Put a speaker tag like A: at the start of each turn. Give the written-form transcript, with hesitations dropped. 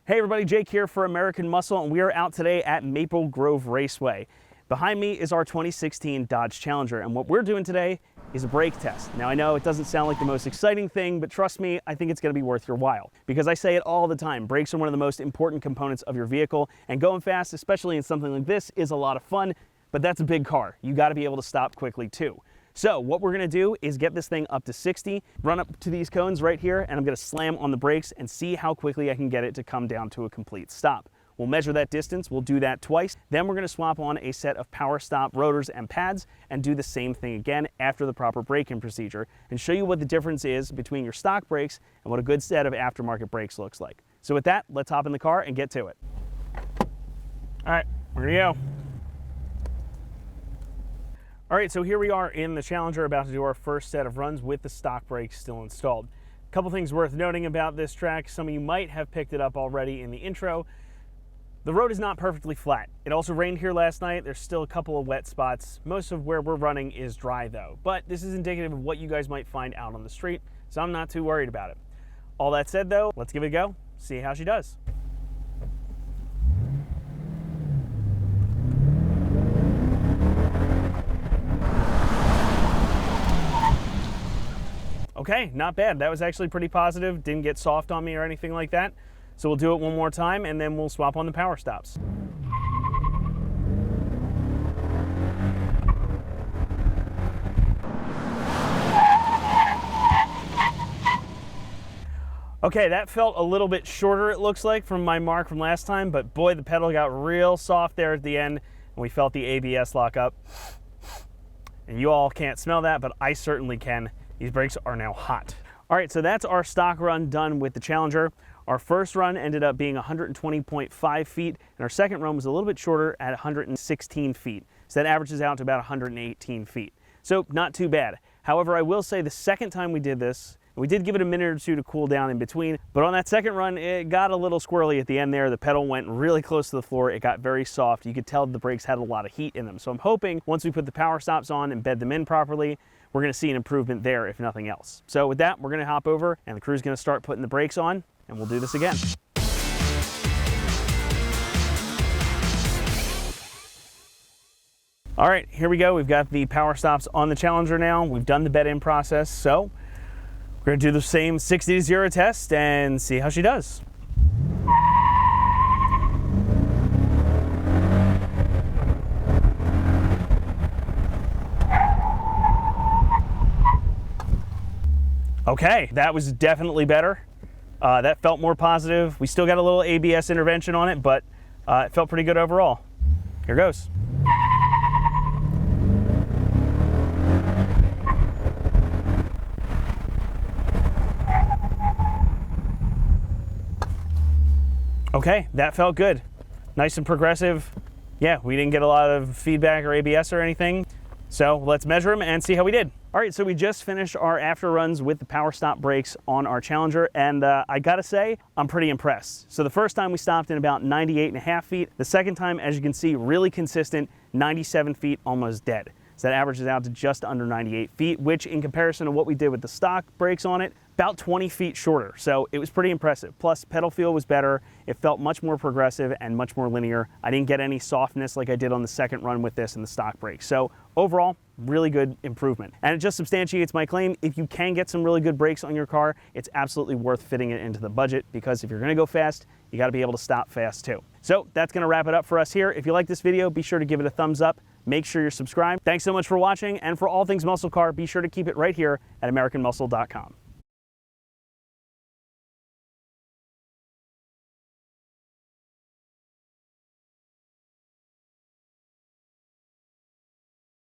A: Hey everybody, Jake here for American Muscle, and we are out today at Maple Grove Raceway. Behind me is our 2016 Dodge Challenger, and what we're doing today is a brake test. Now I know it doesn't sound like the most exciting thing, but trust me, I think it's gonna be worth your while. Because I say it all the time, brakes are one of the most important components of your vehicle, and going fast, especially in something like this, is a lot of fun, but that's a big car. You gotta be able to stop quickly too. So what we're gonna do is get this thing up to 60, run up to these cones right here, and I'm gonna slam on the brakes and see how quickly I can get it to come down to a complete stop. We'll measure that distance, we'll do that twice, then we're gonna swap on a set of Powerstop rotors and pads and do the same thing again after the proper braking procedure and show you what the difference is between your stock brakes and what a good set of aftermarket brakes looks like. So with that, let's hop in the car and get to it. All right, we're gonna go. All right, so here we are in the Challenger, about to do our first set of runs with the stock brakes still installed. A couple things worth noting about this track. Some of you might have picked it up already in the intro. The road is not perfectly flat. It also rained here last night. There's still a couple of wet spots. Most of where we're running is dry though, but this is indicative of what you guys might find out on the street, so I'm not too worried about it. All that said though, let's give it a go, see how she does. Okay, not bad. That was actually pretty positive. Didn't get soft on me or anything like that. So we'll do it one more time and then we'll swap on the power stops. Okay, that felt a little bit shorter, it looks like, from my mark from last time, but boy, the pedal got real soft there at the end and we felt the ABS lock up. And you all can't smell that, but I certainly can. These brakes are now hot. All right, so that's our stock run done with the Challenger. Our first run ended up being 120.5 feet, and our second run was a little bit shorter at 116 feet. So that averages out to about 118 feet. So not too bad. However, I will say the second time we did this, we did give it a minute or two to cool down in between, but on that second run, it got a little squirrely at the end there. The pedal went really close to the floor. It got very soft. You could tell the brakes had a lot of heat in them. So I'm hoping once we put the power stops on and bed them in properly, we're gonna see an improvement there, if nothing else. So with that, we're gonna hop over and the crew's gonna start putting the brakes on and we'll do this again. All right, here we go. We've got the power stops on the Challenger now. We've done the bed-in process, so we're gonna do the same 60 to 0 test and see how she does. Okay, that was definitely better. That felt more positive. We still got a little ABS intervention on it, but it felt pretty good overall. Here goes. Okay, that felt good. Nice and progressive. Yeah, we didn't get a lot of feedback or ABS or anything. So let's measure them and see how we did. All right, so we just finished our after runs with the power stop brakes on our Challenger, and I gotta say, I'm pretty impressed. So the first time we stopped in about 98.5 feet. The second time, as you can see, really consistent, 97 feet, almost dead. So that averages out to just under 98 feet, which in comparison to what we did with the stock brakes on it, about 20 feet shorter. So it was pretty impressive. Plus pedal feel was better. It felt much more progressive and much more linear. I didn't get any softness like I did on the second run with this and the stock brakes. So overall, really good improvement. And it just substantiates my claim. If you can get some really good brakes on your car, it's absolutely worth fitting it into the budget, because if you're gonna go fast, you gotta be able to stop fast too. So that's gonna wrap it up for us here. If you like this video, be sure to give it a thumbs up. Make sure you're subscribed. Thanks so much for watching, and for all things muscle car, be sure to keep it right here at AmericanMuscle.com.